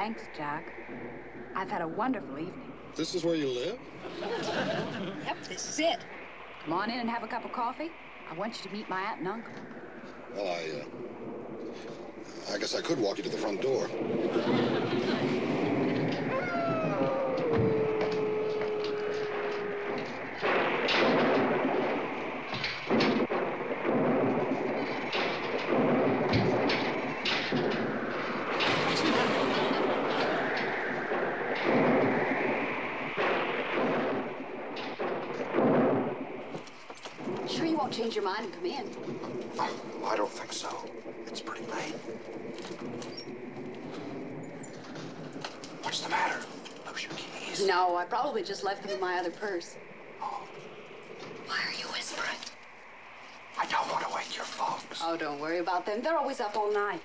Thanks, Jack. I've had a wonderful evening. This is where you live? Yep, this is it. Come on in and have a cup of coffee. I want you to meet my aunt and uncle. Well, I guess I could walk you to the front door. Sure you won't change your mind and come in? I don't think so. It's pretty late. What's the matter? Lose your keys? No, I probably just left them in my other purse. Oh. Why are you whispering? I don't want to wake your folks. Oh, don't worry about them. They're always up all night.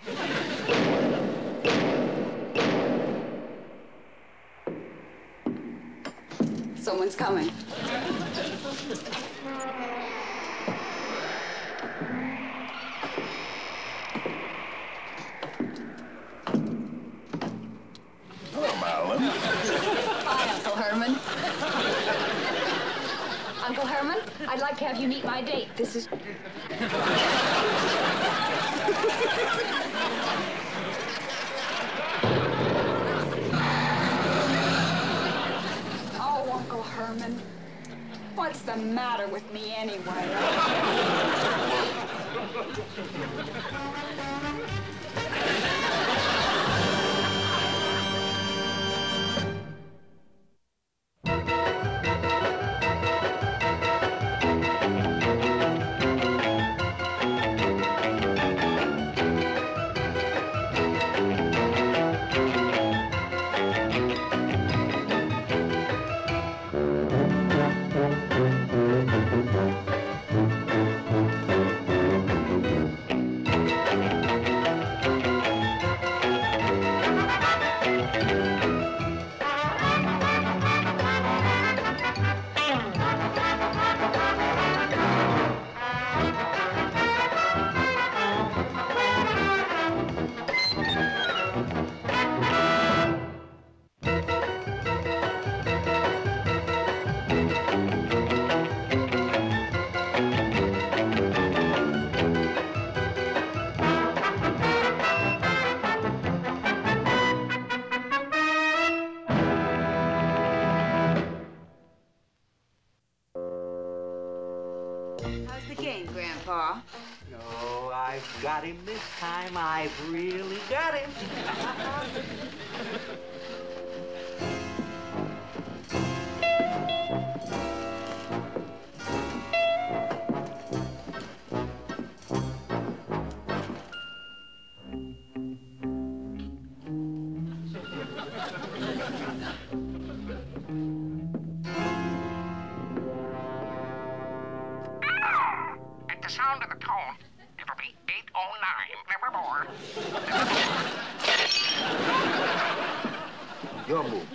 Someone's coming. Hello, Marilyn. Hi, Uncle Herman. Uncle Herman, I'd like to have you meet my date. This is... Oh, Uncle Herman. What's the matter with me anyway? Grandpa. No, I've got him this time. I've really got him. The sound of the tone, it'll be 8:09, never more. Your move.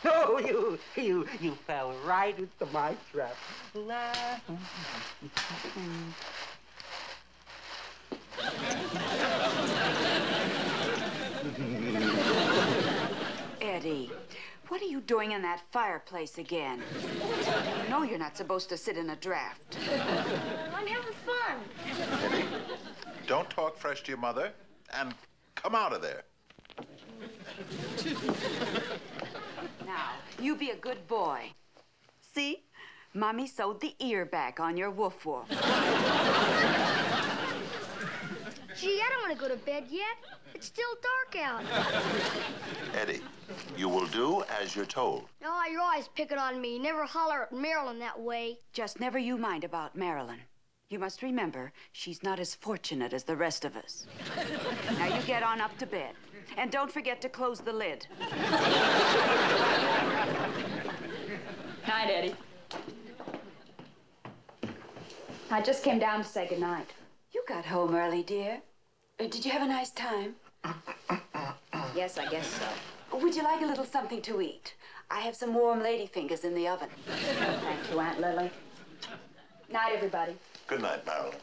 No, you fell right into my trap. Eddie, what are you doing in that fireplace again? You know you're not supposed to sit in a draft. I'm having fun. Don't talk fresh to your mother, and come out of there. Now, you be a good boy. See? Mommy sewed the ear back on your woof-woof. Gee, I don't want to go to bed yet. It's still dark out. Eddie, you will do as you're told. No, you're always picking on me. Never holler at Marilyn that way. Just never you mind about Marilyn. You must remember, she's not as fortunate as the rest of us. Now you get on up to bed. And don't forget to close the lid. Night, Eddie. I just came down to say goodnight. You got home early, dear. Did you have a nice time? Yes, I guess so. Would you like a little something to eat? I have some warm lady fingers in the oven. Thank you, Aunt Lily. Night, everybody. Good night, Marilyn.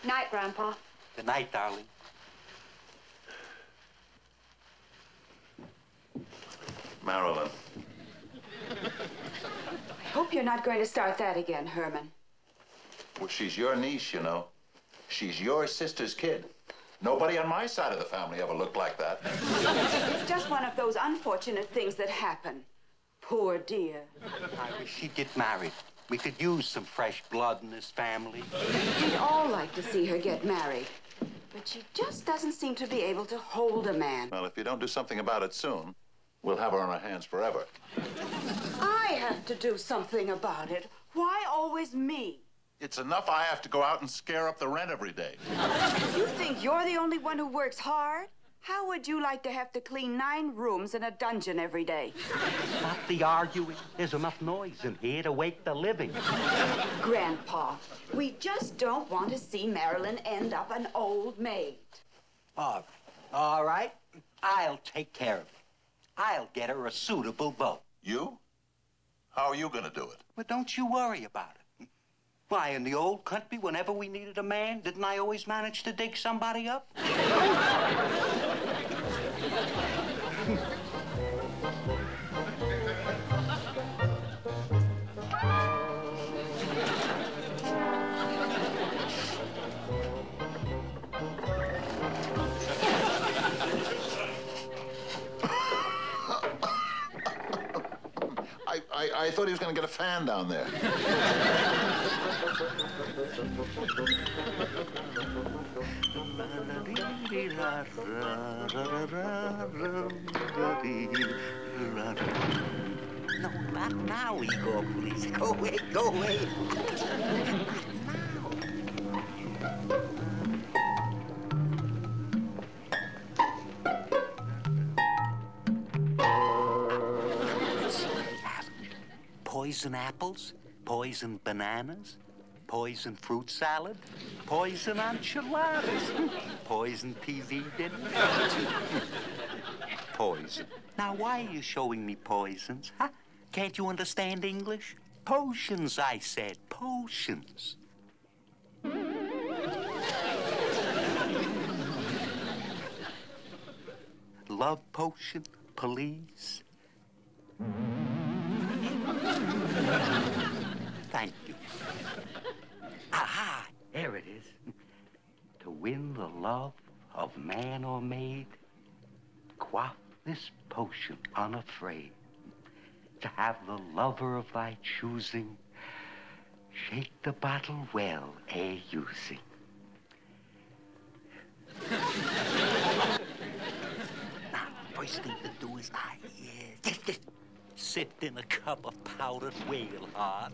Night, Grandpa. Good night, darling. Marilyn. I hope you're not going to start that again, Herman. Well, she's your niece, you know. She's your sister's kid. Nobody on my side of the family ever looked like that. It's just one of those unfortunate things that happen. Poor dear. I wish she'd get married. We could use some fresh blood in this family. We'd all like to see her get married. But she just doesn't seem to be able to hold a man. Well, if you don't do something about it soon, we'll have her on our hands forever. I have to do something about it. Why always me? It's enough I have to go out and scare up the rent every day. You think you're the only one who works hard? How would you like to have to clean 9 rooms in a dungeon every day? Stop the arguing. There's enough noise in here to wake the living. Grandpa, we just don't want to see Marilyn end up an old maid. All right. I'll take care of it. I'll get her a suitable boat. You? How are you going to do it? But don't you worry about it. Why, in the old country, whenever we needed a man, didn't I always manage to dig somebody up? I thought he was going to get a fan down there. No, not now, Igor, please. Go away, go away. Poison apples, poison bananas, poison fruit salad, poison enchiladas, poison TV dinner. Poison. Now, why are you showing me poisons, huh? Can't you understand English? Potions, I said, potions. Love potion, police. Thank you. Aha! There it is. To win the love of man or maid, quaff this potion unafraid. To have the lover of thy choosing, shake the bottle well ere using. Now, first thing to do is just sit in a cup of powdered whale heart.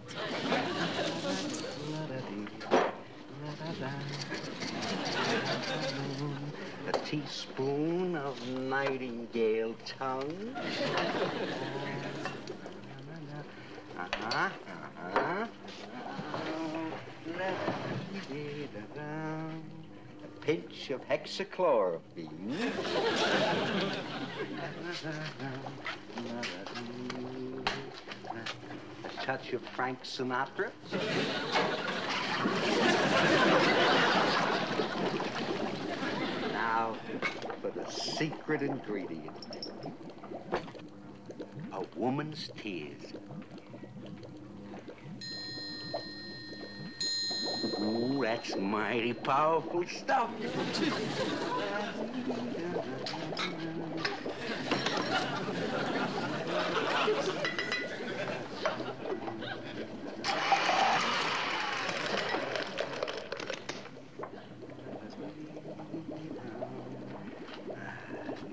A teaspoon of nightingale tongue. A pinch of hexachlorophene. A touch of Frank Sinatra. Now for the secret ingredient. A woman's tears. Ooh, that's mighty powerful stuff.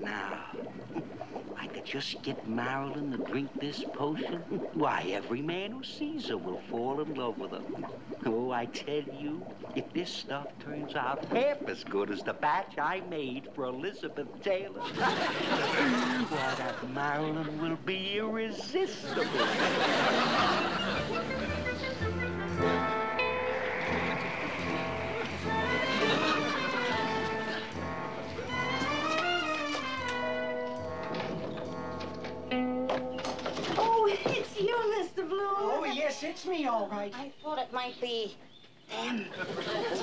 Now, I could just get Marilyn to drink this potion. Why, every man who sees her will fall in love with her. Oh, I tell you, if this stuff turns out half as good as the batch I made for Elizabeth Taylor, why, that Marilyn will be irresistible. It's me, all right. I thought it might be them.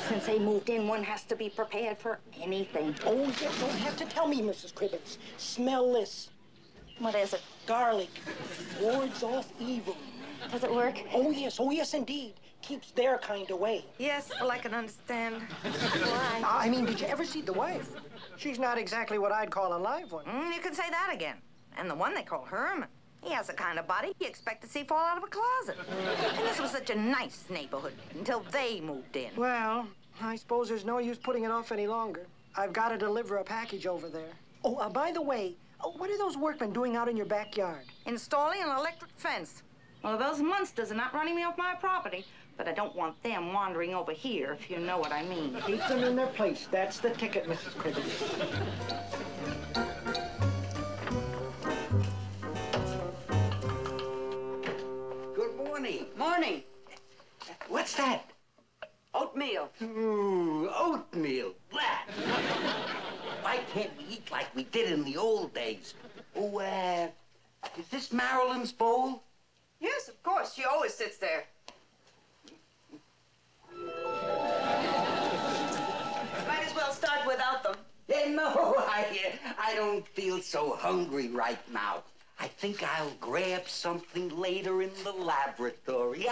Since they moved in, one has to be prepared for anything. Oh, you don't have to tell me, Mrs. Cribbins. Smell this. What is it? Garlic. Wards off evil. Does it work? Oh, yes, indeed. Keeps their kind away. Yes, well, I can understand. Why? I mean, did you ever see the wife? She's not exactly what I'd call a live one. You can say that again. And the one they call Herman. He has the kind of body you expect to see fall out of a closet. And this was such a nice neighborhood until they moved in. Well, I suppose there's no use putting it off any longer. I've got to deliver a package over there. Oh, by the way, what are those workmen doing out in your backyard? Installing an electric fence. Well, those Munsters are not running me off my property, but I don't want them wandering over here, if you know what I mean. Keep them in their place. That's the ticket, Mrs. Cribbins. Good morning. Morning. What's that? Oatmeal. Ooh, oatmeal. Blah. Why can't we eat like we did in the old days? Oh, is this Marilyn's bowl? Yes, of course. She always sits there. Might as well start without them. No, I don't feel so hungry right now. I think I'll grab something later in the laboratory.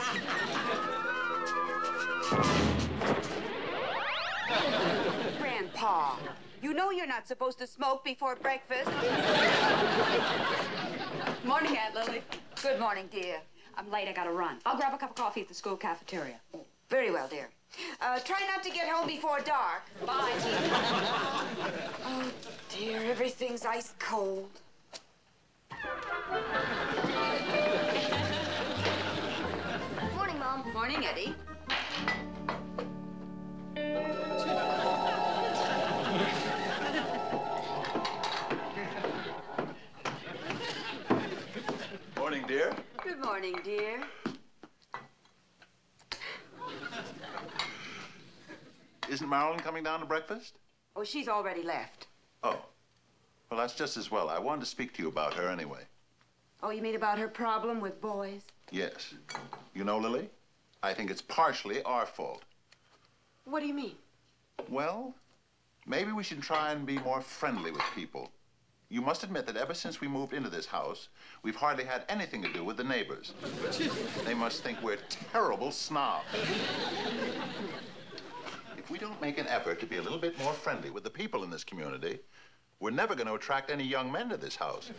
Grandpa, you know you're not supposed to smoke before breakfast. Morning, Aunt Lily. Good morning, dear. I'm late. I gotta run. I'll grab a cup of coffee at the school cafeteria. Very well, dear. Try not to get home before dark. Bye, dear. Oh, dear, everything's ice cold. Morning, Mom. Morning, Eddie. Morning, dear. Good morning, dear. Isn't Marilyn coming down to breakfast? Oh, she's already left. Oh. Well, that's just as well. I wanted to speak to you about her anyway. Oh, you mean about her problem with boys? Yes. You know, Lily, I think it's partially our fault. What do you mean? Well, maybe we should try and be more friendly with people. You must admit that ever since we moved into this house, we've hardly had anything to do with the neighbors. They must think we're terrible snobs. If we don't make an effort to be a little bit more friendly with the people in this community, we're never going to attract any young men to this house.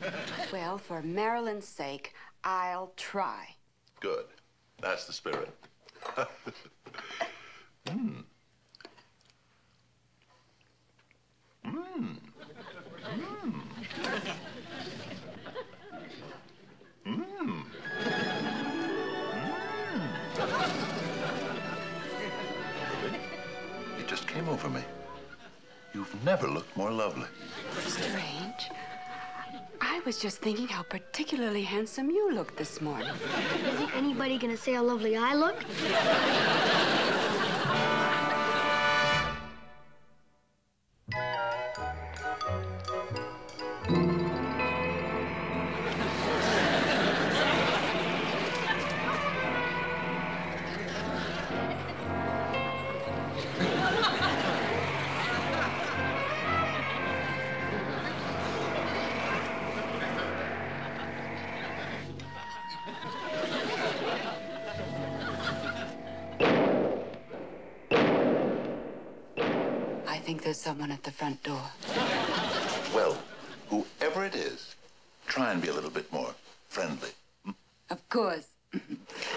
Well, for Marilyn's sake, I'll try. Good. That's the spirit. Mmm. Mmm. Mmm. Mmm. It just came over me. You've never looked more lovely. Strange. I was just thinking how particularly handsome you looked this morning. Isn't anybody gonna say how lovely I look? I think there's someone at the front door. Well, whoever it is, try and be a little bit more friendly. Hmm? Of course.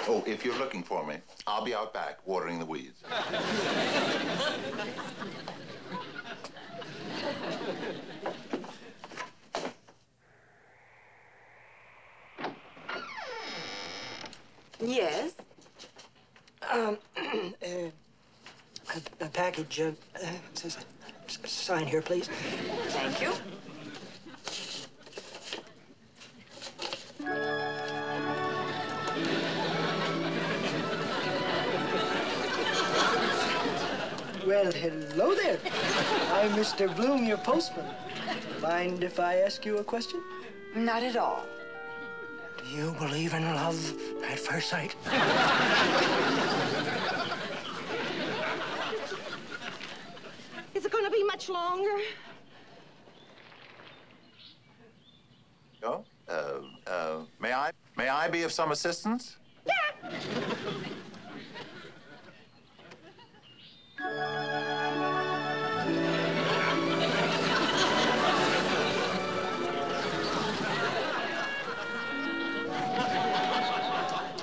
Oh, if you're looking for me, I'll be out back watering the weeds. Yes? A package, says, sign here, please. Thank you. Well, hello there. I'm Mr. Bloom, your postman. Mind if I ask you a question? Not at all. Do you believe in love at first sight? much longer. Oh, may I be of some assistance? Yeah.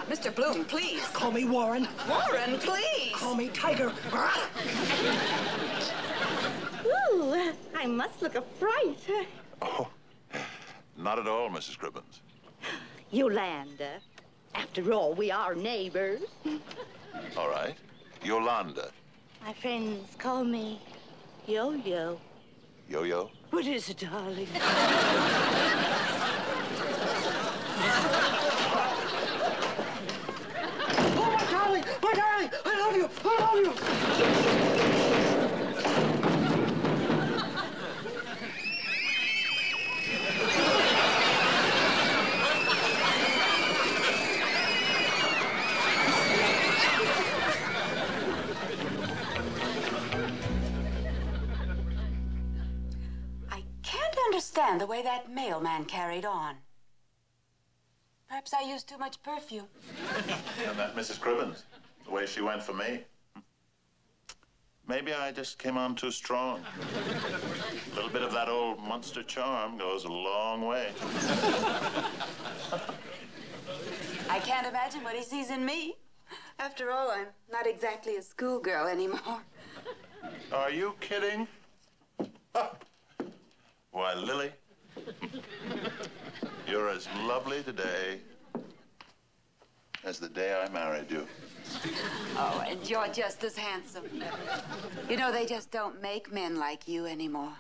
Mr. Bloom, please. Call me Warren. Warren, please. Call me Tiger. Ooh, I must look a fright. Oh, not at all, Mrs. Cribbins. Yolanda, after all, we are neighbors. All right. Yolanda. My friends call me Yo-Yo. Yo-Yo? What is it, darling? My darling, I love you, I love you. I can't understand the way that mailman carried on. Perhaps I used too much perfume. And that Mrs. Cribbins, the way she went for me. Maybe I just came on too strong. A little bit of that old Munster charm goes a long way. I can't imagine what he sees in me. After all, I'm not exactly a schoolgirl anymore. Are you kidding? Why, Lily, you're as lovely today as the day I married you. Oh, and you're just as handsome. You know, they just don't make men like you anymore.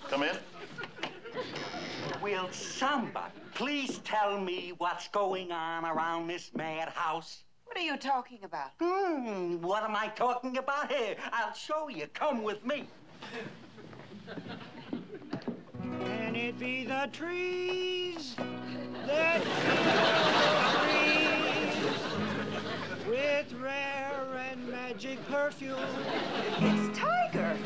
Come in. Will somebody please tell me what's going on around this madhouse? What are you talking about? What am I talking about here? I'll show you. Come with me. Can it be the trees that trees with rare and magic perfume? It's Tiger.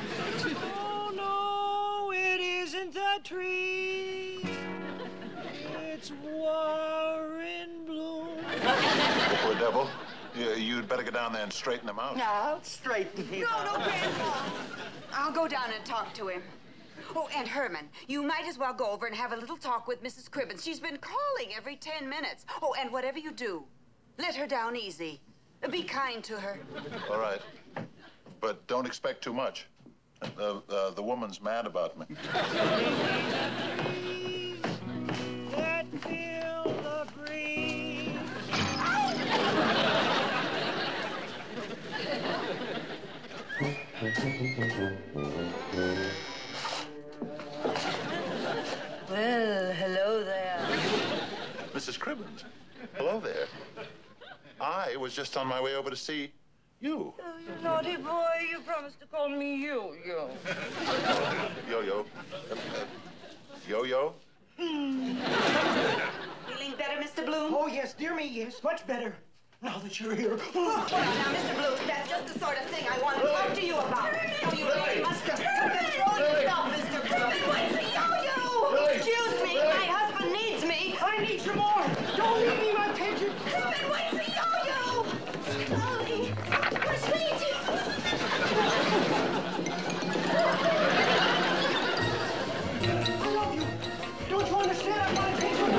Oh, no, it isn't the trees. It's Warren Bloom. Poor devil. You'd better go down there and straighten him out. I'll straighten him out. No, Grandpa. I'll go down and talk to him. Oh, and Herman, you might as well go over and have a little talk with Mrs. Cribbins. She's been calling every 10 minutes. Oh, and whatever you do, let her down easy. Be kind to her. All right. But don't expect too much. The woman's mad about me. That fill the breeze. Well, hello there. Mrs. Cribbins, hello there. I was just on my way over to see you. Oh, you naughty boy. You promised to call me Yo-Yo. Yo-Yo. Yo-Yo? Feeling better, Mr. Bloom? Oh, yes, dear me, yes, much better. Now that you're here. Well, now, Mr. Bloom, that's just the sort of thing I want to talk to you about. Now, you really must control yourself, Mr. Bloom. What's a yo-yo? Excuse me, my husband needs me. I need you more. Don't leave me my pigeon. Herman, what's a yo-yo? Ollie, we're sweet. I love you. Don't you understand? I'm not a pigeon.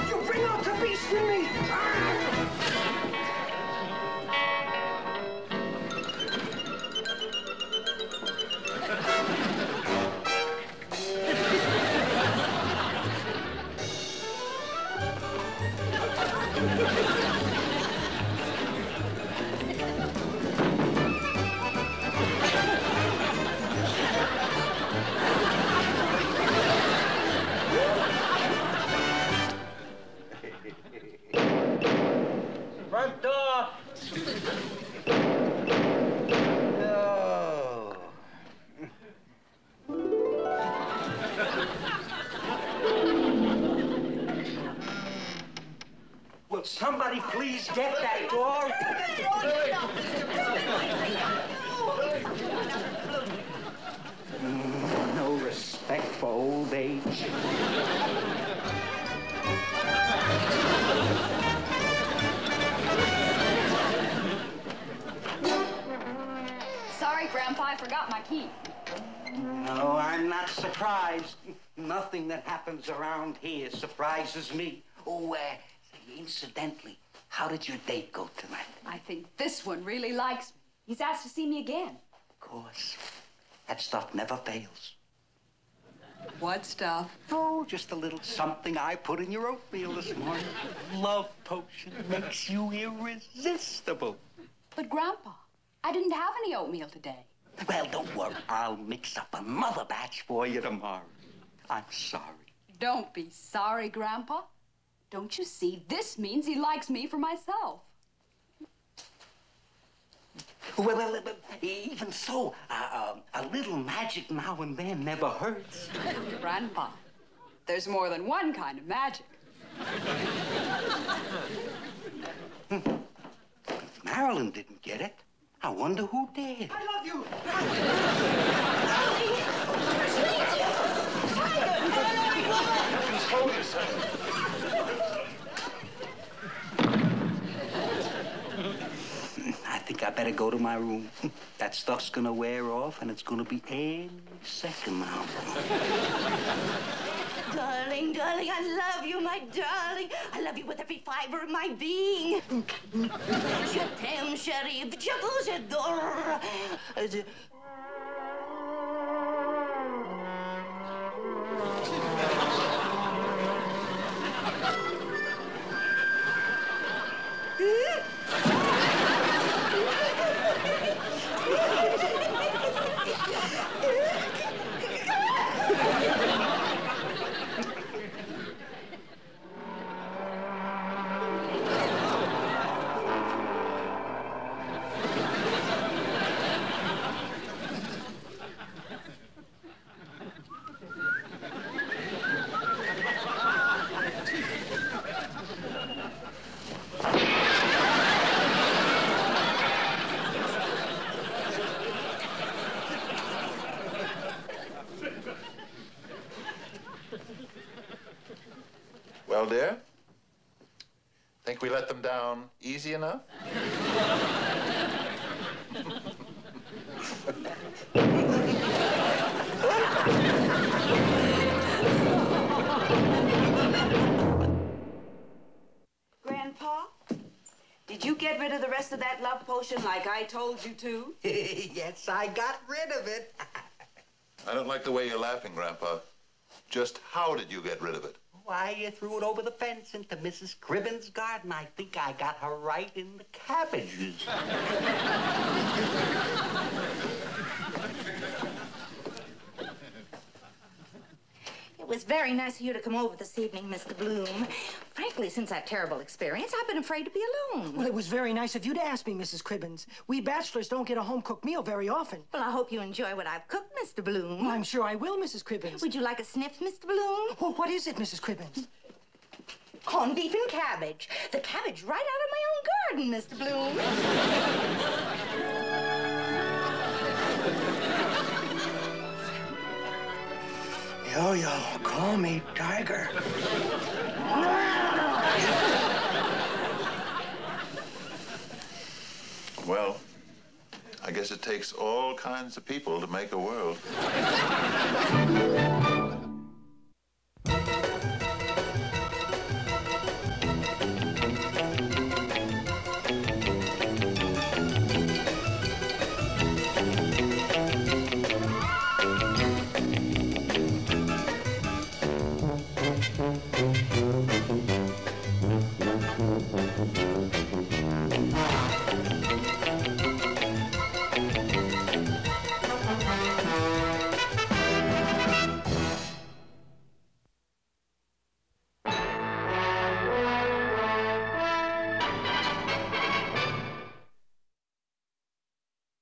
You bring out the beast in me! Please get that door. No respect for old age. Sorry, Grandpa, I forgot my key. No, I'm not surprised. Nothing that happens around here surprises me. Oh, incidentally, how did your date go tonight? I think this one really likes me. He's asked to see me again. Of course. That stuff never fails. What stuff? Oh, just a little something I put in your oatmeal this morning. Love potion makes you irresistible. But, Grandpa, I didn't have any oatmeal today. Well, don't worry. I'll mix up another batch for you tomorrow. I'm sorry. Don't be sorry, Grandpa. Don't you see? This means he likes me for myself. Well, even so, a little magic now and then never hurts. Grandpa, there's more than one kind of magic. If Marilyn didn't get it, I wonder who did. I love you. Hold yourself. I think I better go to my room. That stuff's gonna wear off, and it's gonna be any second now. Darling, darling, I love you, my darling. I love you with every fiber of my being. Je t'aime, chérie. Je vous adore. Well, dear, think we let them down easy enough? Grandpa, did you get rid of the rest of that love potion like I told you to? Yes, I got rid of it. I don't like the way you're laughing, Grandpa. Just how did you get rid of it? Why, you threw it over the fence into Mrs. Cribben's garden. I think I got her right in the cabbages. It was very nice of you to come over this evening, Mr. Bloom. Frankly, since that terrible experience, I've been afraid to be alone. Well, it was very nice of you to ask me, Mrs. Cribbins. We bachelors don't get a home-cooked meal very often. Well, I hope you enjoy what I've cooked, Mr. Bloom. Well, I'm sure I will, Mrs. Cribbins. Would you like a sniff, Mr. Bloom? Well, what is it, Mrs. Cribbins? Corned beef and cabbage. The cabbage right out of my own garden, Mr. Bloom. Yo-yo, call me Tiger. Well, I guess it takes all kinds of people to make a world.